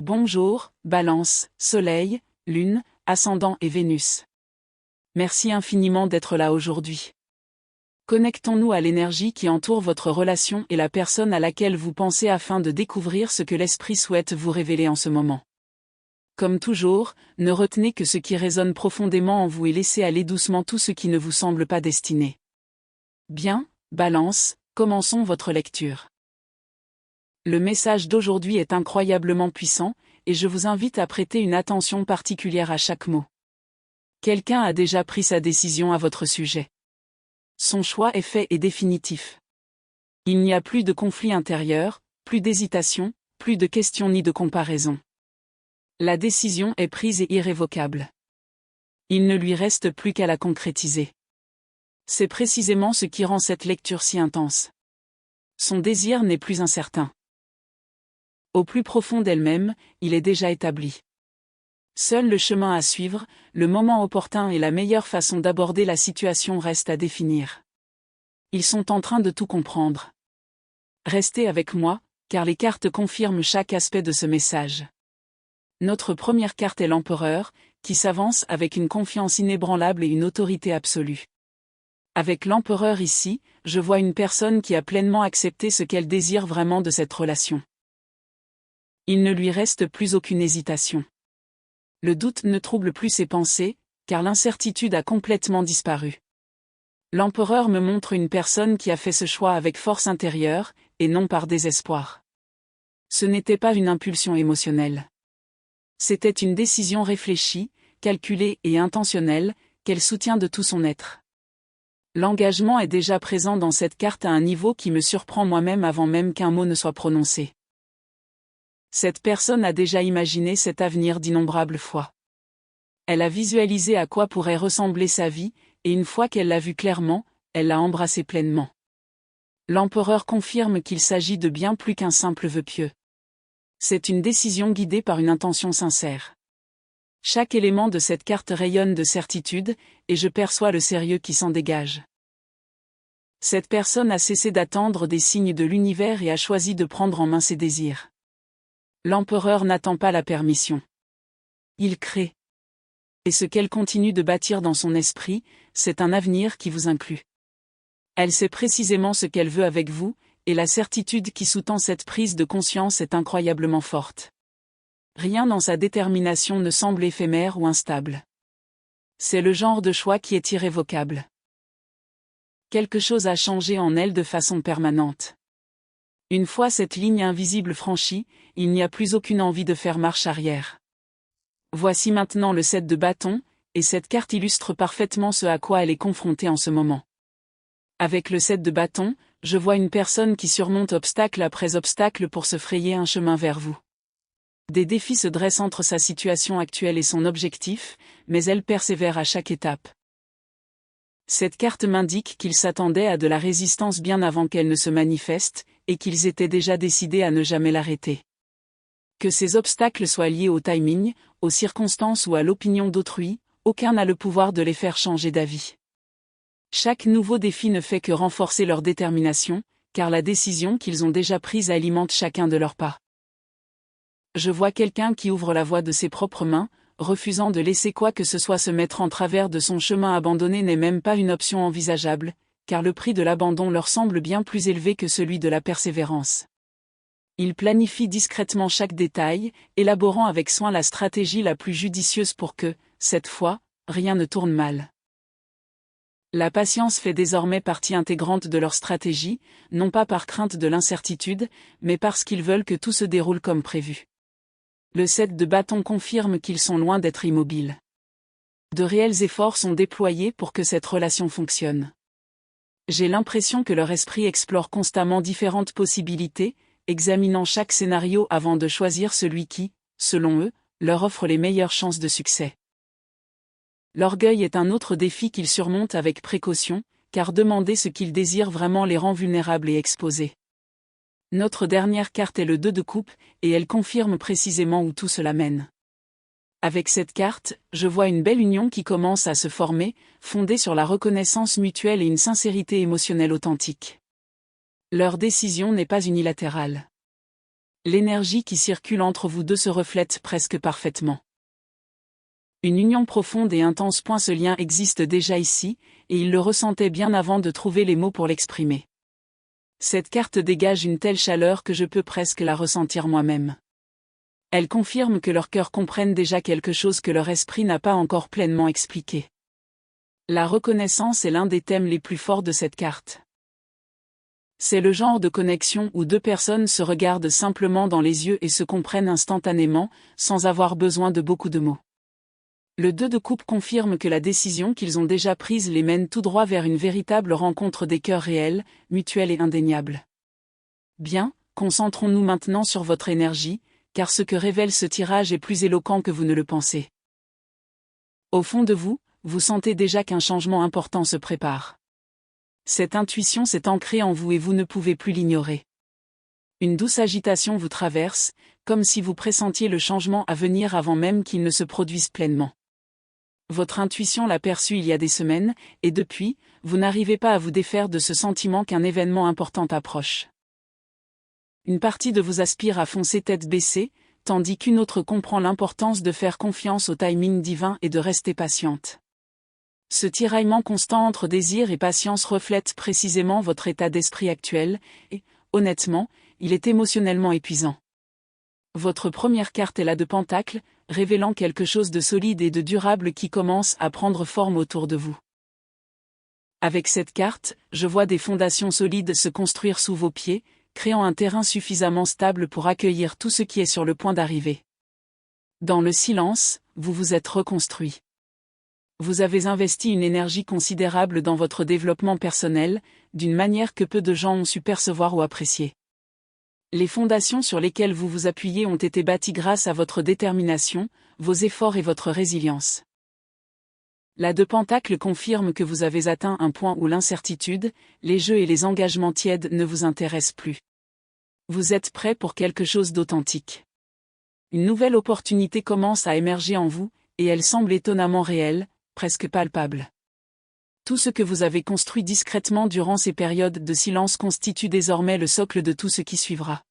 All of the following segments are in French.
Bonjour, Balance, Soleil, Lune, Ascendant et Vénus. Merci infiniment d'être là aujourd'hui. Connectons-nous à l'énergie qui entoure votre relation et la personne à laquelle vous pensez afin de découvrir ce que l'esprit souhaite vous révéler en ce moment. Comme toujours, ne retenez que ce qui résonne profondément en vous et laissez aller doucement tout ce qui ne vous semble pas destiné. Bien, Balance, commençons votre lecture. Le message d'aujourd'hui est incroyablement puissant, et je vous invite à prêter une attention particulière à chaque mot. Quelqu'un a déjà pris sa décision à votre sujet. Son choix est fait et définitif. Il n'y a plus de conflit intérieur, plus d'hésitation, plus de questions ni de comparaison. La décision est prise et irrévocable. Il ne lui reste plus qu'à la concrétiser. C'est précisément ce qui rend cette lecture si intense. Son désir n'est plus incertain. Au plus profond d'elle-même, il est déjà établi. Seul le chemin à suivre, le moment opportun et la meilleure façon d'aborder la situation restent à définir. Ils sont en train de tout comprendre. Restez avec moi, car les cartes confirment chaque aspect de ce message. Notre première carte est l'Empereur, qui s'avance avec une confiance inébranlable et une autorité absolue. Avec l'Empereur ici, je vois une personne qui a pleinement accepté ce qu'elle désire vraiment de cette relation. Il ne lui reste plus aucune hésitation. Le doute ne trouble plus ses pensées, car l'incertitude a complètement disparu. L'Empereur me montre une personne qui a fait ce choix avec force intérieure, et non par désespoir. Ce n'était pas une impulsion émotionnelle. C'était une décision réfléchie, calculée et intentionnelle, qu'elle soutient de tout son être. L'engagement est déjà présent dans cette carte à un niveau qui me surprend moi-même avant même qu'un mot ne soit prononcé. Cette personne a déjà imaginé cet avenir d'innombrables fois. Elle a visualisé à quoi pourrait ressembler sa vie, et une fois qu'elle l'a vu clairement, elle l'a embrassé pleinement. L'Empereur confirme qu'il s'agit de bien plus qu'un simple vœu pieux. C'est une décision guidée par une intention sincère. Chaque élément de cette carte rayonne de certitude, et je perçois le sérieux qui s'en dégage. Cette personne a cessé d'attendre des signes de l'univers et a choisi de prendre en main ses désirs. L'Empereur n'attend pas la permission. Il crée. Et ce qu'elle continue de bâtir dans son esprit, c'est un avenir qui vous inclut. Elle sait précisément ce qu'elle veut avec vous, et la certitude qui sous-tend cette prise de conscience est incroyablement forte. Rien dans sa détermination ne semble éphémère ou instable. C'est le genre de choix qui est irrévocable. Quelque chose a changé en elle de façon permanente. Une fois cette ligne invisible franchie, il n'y a plus aucune envie de faire marche arrière. Voici maintenant le 7 de bâton, et cette carte illustre parfaitement ce à quoi elle est confrontée en ce moment. Avec le 7 de bâton, je vois une personne qui surmonte obstacle après obstacle pour se frayer un chemin vers vous. Des défis se dressent entre sa situation actuelle et son objectif, mais elle persévère à chaque étape. Cette carte m'indique qu'ils s'attendaient à de la résistance bien avant qu'elle ne se manifeste, et qu'ils étaient déjà décidés à ne jamais l'arrêter. Que ces obstacles soient liés au timing, aux circonstances ou à l'opinion d'autrui, aucun n'a le pouvoir de les faire changer d'avis. Chaque nouveau défi ne fait que renforcer leur détermination, car la décision qu'ils ont déjà prise alimente chacun de leurs pas. Je vois quelqu'un qui ouvre la voie de ses propres mains, refusant de laisser quoi que ce soit se mettre en travers de son chemin abandonné n'est même pas une option envisageable, car le prix de l'abandon leur semble bien plus élevé que celui de la persévérance. Ils planifient discrètement chaque détail, élaborant avec soin la stratégie la plus judicieuse pour que, cette fois, rien ne tourne mal. La patience fait désormais partie intégrante de leur stratégie, non pas par crainte de l'incertitude, mais parce qu'ils veulent que tout se déroule comme prévu. Le 7 de bâton confirme qu'ils sont loin d'être immobiles. De réels efforts sont déployés pour que cette relation fonctionne. J'ai l'impression que leur esprit explore constamment différentes possibilités, examinant chaque scénario avant de choisir celui qui, selon eux, leur offre les meilleures chances de succès. L'orgueil est un autre défi qu'ils surmontent avec précaution, car demander ce qu'ils désirent vraiment les rend vulnérables et exposés. Notre dernière carte est le 2 de coupe, et elle confirme précisément où tout cela mène. Avec cette carte, je vois une belle union qui commence à se former, fondée sur la reconnaissance mutuelle et une sincérité émotionnelle authentique. Leur décision n'est pas unilatérale. L'énergie qui circule entre vous deux se reflète presque parfaitement. Une union profonde et intense. Ce lien existe déjà ici, et il le ressentait bien avant de trouver les mots pour l'exprimer. Cette carte dégage une telle chaleur que je peux presque la ressentir moi-même. Elle confirme que leurs cœurs comprennent déjà quelque chose que leur esprit n'a pas encore pleinement expliqué. La reconnaissance est l'un des thèmes les plus forts de cette carte. C'est le genre de connexion où deux personnes se regardent simplement dans les yeux et se comprennent instantanément, sans avoir besoin de beaucoup de mots. Le 2 de coupe confirme que la décision qu'ils ont déjà prise les mène tout droit vers une véritable rencontre des cœurs réels, mutuelle et indéniable. Bien, concentrons-nous maintenant sur votre énergie, car ce que révèle ce tirage est plus éloquent que vous ne le pensez. Au fond de vous, vous sentez déjà qu'un changement important se prépare. Cette intuition s'est ancrée en vous et vous ne pouvez plus l'ignorer. Une douce agitation vous traverse, comme si vous pressentiez le changement à venir avant même qu'il ne se produise pleinement. Votre intuition l'a perçu il y a des semaines, et depuis, vous n'arrivez pas à vous défaire de ce sentiment qu'un événement important approche. Une partie de vous aspire à foncer tête baissée, tandis qu'une autre comprend l'importance de faire confiance au timing divin et de rester patiente. Ce tiraillement constant entre désir et patience reflète précisément votre état d'esprit actuel, et, honnêtement, il est émotionnellement épuisant. Votre première carte est la de Pentacle, révélant quelque chose de solide et de durable qui commence à prendre forme autour de vous. Avec cette carte, je vois des fondations solides se construire sous vos pieds, créant un terrain suffisamment stable pour accueillir tout ce qui est sur le point d'arriver. Dans le silence, vous vous êtes reconstruit. Vous avez investi une énergie considérable dans votre développement personnel, d'une manière que peu de gens ont su percevoir ou apprécier. Les fondations sur lesquelles vous vous appuyez ont été bâties grâce à votre détermination, vos efforts et votre résilience. La de Pentacle confirme que vous avez atteint un point où l'incertitude, les jeux et les engagements tièdes ne vous intéressent plus. Vous êtes prêt pour quelque chose d'authentique. Une nouvelle opportunité commence à émerger en vous, et elle semble étonnamment réelle, presque palpable. Tout ce que vous avez construit discrètement durant ces périodes de silence constitue désormais le socle de tout ce qui suivra.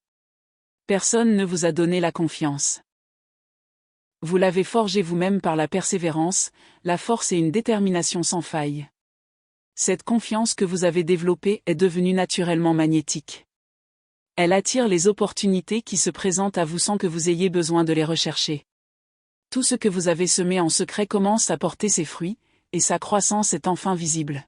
Personne ne vous a donné la confiance. Vous l'avez forgée vous-même par la persévérance, la force et une détermination sans faille. Cette confiance que vous avez développée est devenue naturellement magnétique. Elle attire les opportunités qui se présentent à vous sans que vous ayez besoin de les rechercher. Tout ce que vous avez semé en secret commence à porter ses fruits, et sa croissance est enfin visible.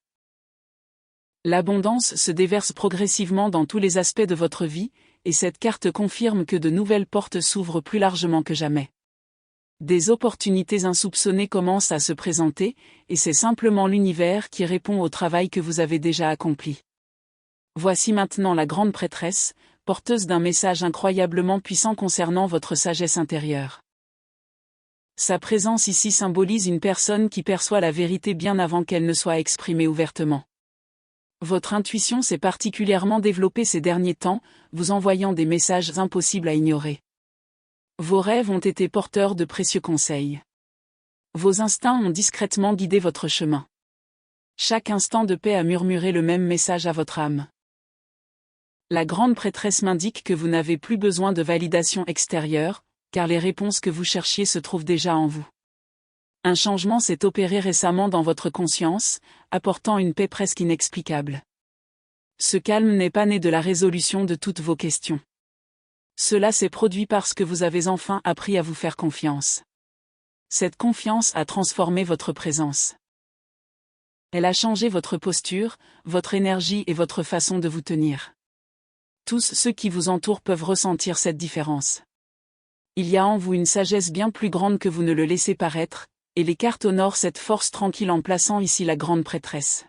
L'abondance se déverse progressivement dans tous les aspects de votre vie, et cette carte confirme que de nouvelles portes s'ouvrent plus largement que jamais. Des opportunités insoupçonnées commencent à se présenter, et c'est simplement l'univers qui répond au travail que vous avez déjà accompli. Voici maintenant la grande prêtresse, porteuse d'un message incroyablement puissant concernant votre sagesse intérieure. Sa présence ici symbolise une personne qui perçoit la vérité bien avant qu'elle ne soit exprimée ouvertement. Votre intuition s'est particulièrement développée ces derniers temps, vous envoyant des messages impossibles à ignorer. Vos rêves ont été porteurs de précieux conseils. Vos instincts ont discrètement guidé votre chemin. Chaque instant de paix a murmuré le même message à votre âme. La grande prêtresse m'indique que vous n'avez plus besoin de validation extérieure, car les réponses que vous cherchiez se trouvent déjà en vous. Un changement s'est opéré récemment dans votre conscience, apportant une paix presque inexplicable. Ce calme n'est pas né de la résolution de toutes vos questions. Cela s'est produit parce que vous avez enfin appris à vous faire confiance. Cette confiance a transformé votre présence. Elle a changé votre posture, votre énergie et votre façon de vous tenir. Tous ceux qui vous entourent peuvent ressentir cette différence. Il y a en vous une sagesse bien plus grande que vous ne le laissez paraître, et les cartes honorent cette force tranquille en plaçant ici la grande prêtresse.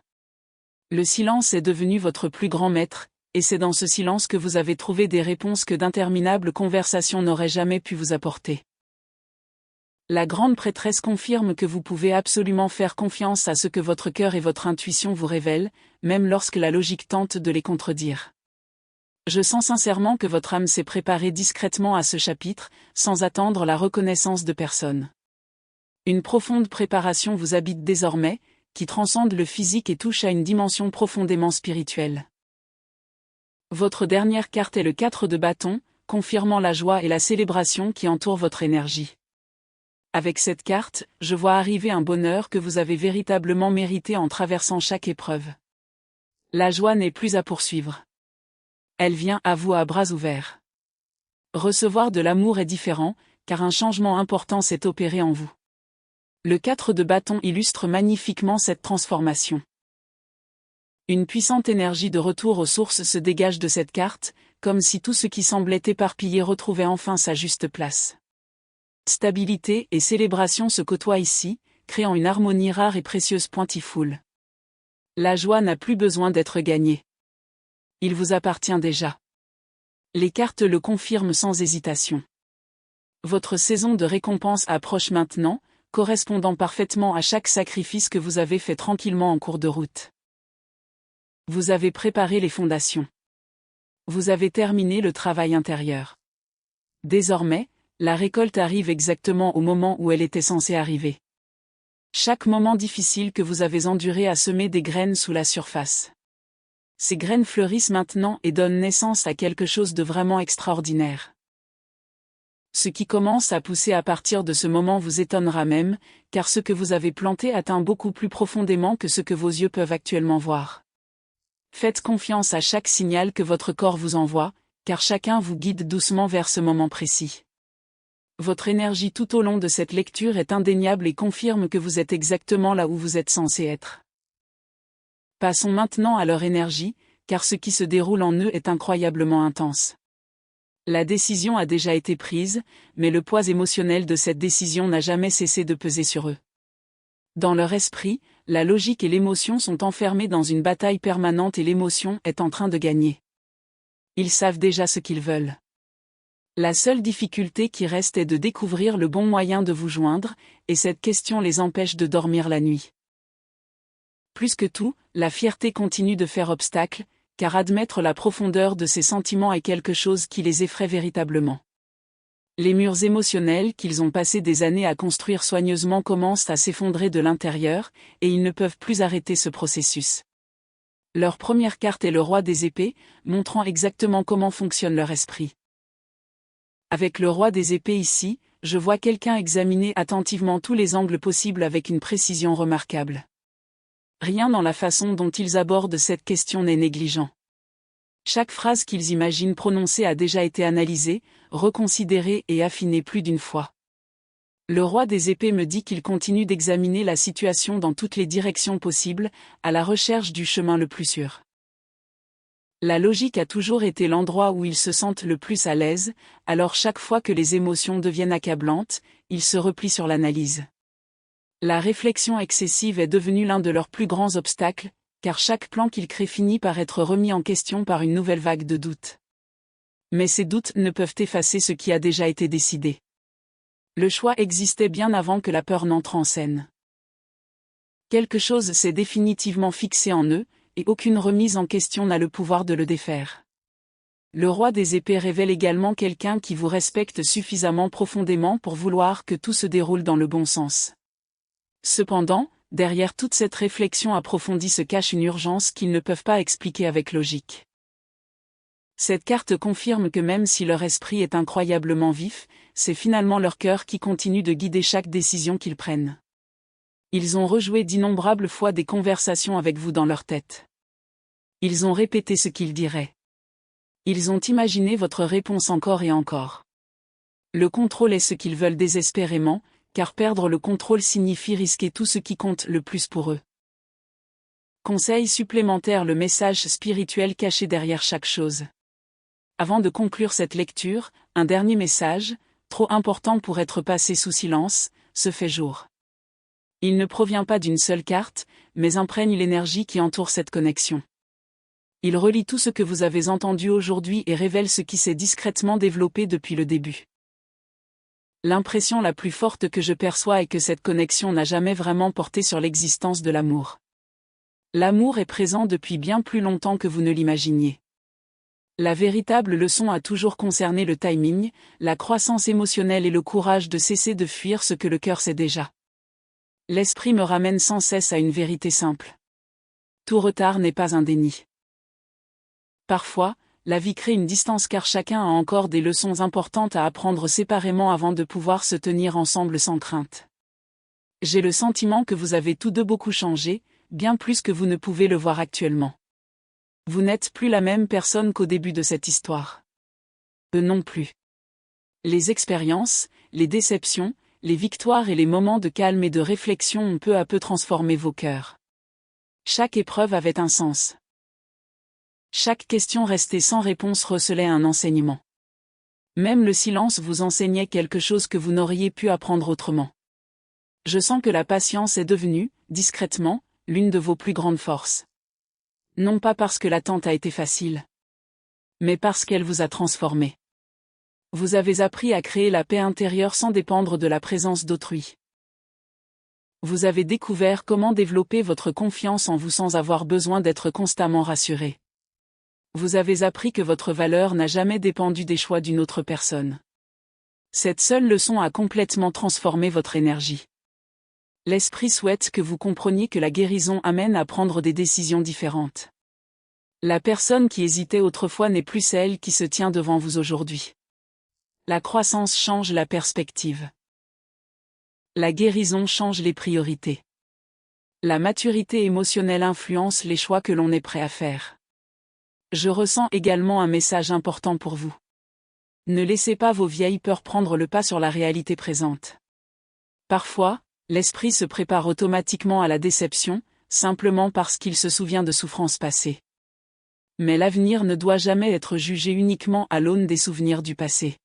Le silence est devenu votre plus grand maître, et c'est dans ce silence que vous avez trouvé des réponses que d'interminables conversations n'auraient jamais pu vous apporter. La grande prêtresse confirme que vous pouvez absolument faire confiance à ce que votre cœur et votre intuition vous révèlent, même lorsque la logique tente de les contredire. Je sens sincèrement que votre âme s'est préparée discrètement à ce chapitre, sans attendre la reconnaissance de personne. Une profonde préparation vous habite désormais, qui transcende le physique et touche à une dimension profondément spirituelle. Votre dernière carte est le 4 de bâton, confirmant la joie et la célébration qui entourent votre énergie. Avec cette carte, je vois arriver un bonheur que vous avez véritablement mérité en traversant chaque épreuve. La joie n'est plus à poursuivre. Elle vient à vous à bras ouverts. Recevoir de l'amour est différent, car un changement important s'est opéré en vous. Le 4 de bâton illustre magnifiquement cette transformation. Une puissante énergie de retour aux sources se dégage de cette carte, comme si tout ce qui semblait éparpillé retrouvait enfin sa juste place. Stabilité et célébration se côtoient ici, créant une harmonie rare et précieuse pointifoule. La joie n'a plus besoin d'être gagnée. Il vous appartient déjà. Les cartes le confirment sans hésitation. Votre saison de récompense approche maintenant, correspondant parfaitement à chaque sacrifice que vous avez fait tranquillement en cours de route. Vous avez préparé les fondations. Vous avez terminé le travail intérieur. Désormais, la récolte arrive exactement au moment où elle était censée arriver. Chaque moment difficile que vous avez enduré a semé des graines sous la surface. Ces graines fleurissent maintenant et donnent naissance à quelque chose de vraiment extraordinaire. Ce qui commence à pousser à partir de ce moment vous étonnera même, car ce que vous avez planté atteint beaucoup plus profondément que ce que vos yeux peuvent actuellement voir. Faites confiance à chaque signal que votre corps vous envoie, car chacun vous guide doucement vers ce moment précis. Votre énergie tout au long de cette lecture est indéniable et confirme que vous êtes exactement là où vous êtes censé être. Passons maintenant à leur énergie, car ce qui se déroule en eux est incroyablement intense. La décision a déjà été prise, mais le poids émotionnel de cette décision n'a jamais cessé de peser sur eux. Dans leur esprit, la logique et l'émotion sont enfermées dans une bataille permanente et l'émotion est en train de gagner. Ils savent déjà ce qu'ils veulent. La seule difficulté qui reste est de découvrir le bon moyen de vous joindre, et cette question les empêche de dormir la nuit. Plus que tout, la fierté continue de faire obstacle, car admettre la profondeur de ces sentiments est quelque chose qui les effraie véritablement. Les murs émotionnels qu'ils ont passé des années à construire soigneusement commencent à s'effondrer de l'intérieur, et ils ne peuvent plus arrêter ce processus. Leur première carte est le roi des épées, montrant exactement comment fonctionne leur esprit. Avec le roi des épées ici, je vois quelqu'un examiner attentivement tous les angles possibles avec une précision remarquable. Rien dans la façon dont ils abordent cette question n'est négligent. Chaque phrase qu'ils imaginent prononcer a déjà été analysée, reconsidérée et affinée plus d'une fois. Le roi des épées me dit qu'il continue d'examiner la situation dans toutes les directions possibles, à la recherche du chemin le plus sûr. La logique a toujours été l'endroit où ils se sentent le plus à l'aise, alors chaque fois que les émotions deviennent accablantes, ils se replient sur l'analyse. La réflexion excessive est devenue l'un de leurs plus grands obstacles, car chaque plan qu'ils créent finit par être remis en question par une nouvelle vague de doutes. Mais ces doutes ne peuvent effacer ce qui a déjà été décidé. Le choix existait bien avant que la peur n'entre en scène. Quelque chose s'est définitivement fixé en eux, et aucune remise en question n'a le pouvoir de le défaire. Le roi des épées révèle également quelqu'un qui vous respecte suffisamment profondément pour vouloir que tout se déroule dans le bon sens. Cependant, derrière toute cette réflexion approfondie se cache une urgence qu'ils ne peuvent pas expliquer avec logique. Cette carte confirme que même si leur esprit est incroyablement vif, c'est finalement leur cœur qui continue de guider chaque décision qu'ils prennent. Ils ont rejoué d'innombrables fois des conversations avec vous dans leur tête. Ils ont répété ce qu'ils diraient. Ils ont imaginé votre réponse encore et encore. Le contrôle est ce qu'ils veulent désespérément, car perdre le contrôle signifie risquer tout ce qui compte le plus pour eux. Conseil supplémentaire: le message spirituel caché derrière chaque chose. Avant de conclure cette lecture, un dernier message, trop important pour être passé sous silence, se fait jour. Il ne provient pas d'une seule carte, mais imprègne l'énergie qui entoure cette connexion. Il relie tout ce que vous avez entendu aujourd'hui et révèle ce qui s'est discrètement développé depuis le début. L'impression la plus forte que je perçois est que cette connexion n'a jamais vraiment porté sur l'existence de l'amour. L'amour est présent depuis bien plus longtemps que vous ne l'imaginiez. La véritable leçon a toujours concerné le timing, la croissance émotionnelle et le courage de cesser de fuir ce que le cœur sait déjà. L'esprit me ramène sans cesse à une vérité simple. Tout retard n'est pas un déni. Parfois, la vie crée une distance car chacun a encore des leçons importantes à apprendre séparément avant de pouvoir se tenir ensemble sans crainte. J'ai le sentiment que vous avez tous deux beaucoup changé, bien plus que vous ne pouvez le voir actuellement. Vous n'êtes plus la même personne qu'au début de cette histoire. Eux non plus. Les expériences, les déceptions, les victoires et les moments de calme et de réflexion ont peu à peu transformé vos cœurs. Chaque épreuve avait un sens. Chaque question restée sans réponse recelait un enseignement. Même le silence vous enseignait quelque chose que vous n'auriez pu apprendre autrement. Je sens que la patience est devenue, discrètement, l'une de vos plus grandes forces. Non pas parce que l'attente a été facile, mais parce qu'elle vous a transformé. Vous avez appris à créer la paix intérieure sans dépendre de la présence d'autrui. Vous avez découvert comment développer votre confiance en vous sans avoir besoin d'être constamment rassuré. Vous avez appris que votre valeur n'a jamais dépendu des choix d'une autre personne. Cette seule leçon a complètement transformé votre énergie. L'esprit souhaite que vous compreniez que la guérison amène à prendre des décisions différentes. La personne qui hésitait autrefois n'est plus celle qui se tient devant vous aujourd'hui. La croissance change la perspective. La guérison change les priorités. La maturité émotionnelle influence les choix que l'on est prêt à faire. Je ressens également un message important pour vous. Ne laissez pas vos vieilles peurs prendre le pas sur la réalité présente. Parfois, l'esprit se prépare automatiquement à la déception, simplement parce qu'il se souvient de souffrances passées. Mais l'avenir ne doit jamais être jugé uniquement à l'aune des souvenirs du passé.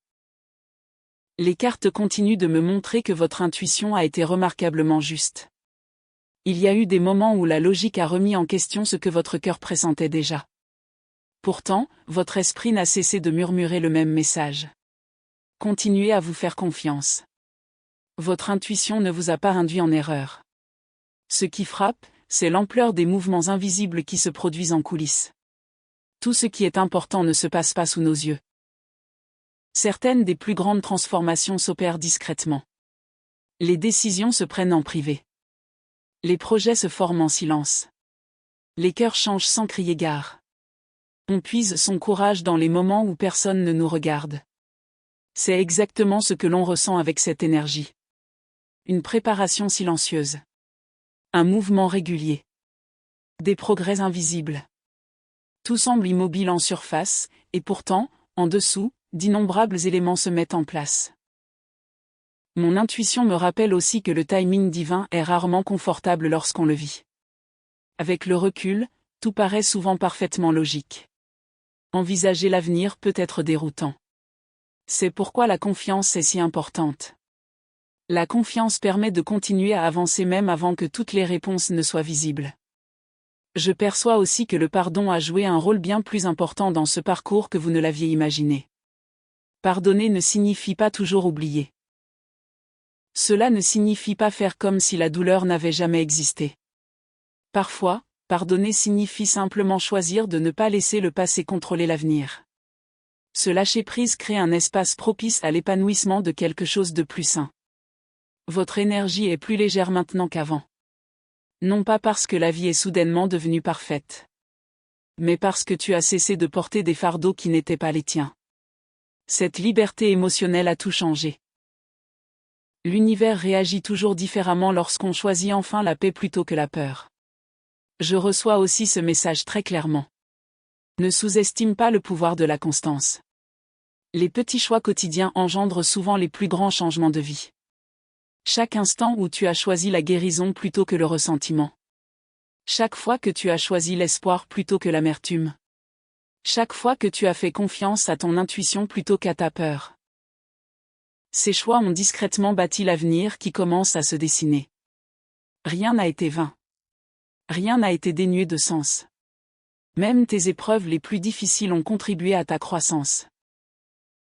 Les cartes continuent de me montrer que votre intuition a été remarquablement juste. Il y a eu des moments où la logique a remis en question ce que votre cœur pressentait déjà. Pourtant, votre esprit n'a cessé de murmurer le même message. Continuez à vous faire confiance. Votre intuition ne vous a pas induit en erreur. Ce qui frappe, c'est l'ampleur des mouvements invisibles qui se produisent en coulisses. Tout ce qui est important ne se passe pas sous nos yeux. Certaines des plus grandes transformations s'opèrent discrètement. Les décisions se prennent en privé. Les projets se forment en silence. Les cœurs changent sans crier gare. On puise son courage dans les moments où personne ne nous regarde. C'est exactement ce que l'on ressent avec cette énergie. Une préparation silencieuse. Un mouvement régulier. Des progrès invisibles. Tout semble immobile en surface, et pourtant, en dessous, d'innombrables éléments se mettent en place. Mon intuition me rappelle aussi que le timing divin est rarement confortable lorsqu'on le vit. Avec le recul, tout paraît souvent parfaitement logique. Envisager l'avenir peut être déroutant. C'est pourquoi la confiance est si importante. La confiance permet de continuer à avancer même avant que toutes les réponses ne soient visibles. Je perçois aussi que le pardon a joué un rôle bien plus important dans ce parcours que vous ne l'aviez imaginé. Pardonner ne signifie pas toujours oublier. Cela ne signifie pas faire comme si la douleur n'avait jamais existé. Parfois, pardonner signifie simplement choisir de ne pas laisser le passé contrôler l'avenir. Ce lâcher-prise crée un espace propice à l'épanouissement de quelque chose de plus sain. Votre énergie est plus légère maintenant qu'avant. Non pas parce que la vie est soudainement devenue parfaite, mais parce que tu as cessé de porter des fardeaux qui n'étaient pas les tiens. Cette liberté émotionnelle a tout changé. L'univers réagit toujours différemment lorsqu'on choisit enfin la paix plutôt que la peur. Je reçois aussi ce message très clairement. Ne sous-estime pas le pouvoir de la constance. Les petits choix quotidiens engendrent souvent les plus grands changements de vie. Chaque instant où tu as choisi la guérison plutôt que le ressentiment. Chaque fois que tu as choisi l'espoir plutôt que l'amertume. Chaque fois que tu as fait confiance à ton intuition plutôt qu'à ta peur. Ces choix ont discrètement bâti l'avenir qui commence à se dessiner. Rien n'a été vain. Rien n'a été dénué de sens. Même tes épreuves les plus difficiles ont contribué à ta croissance.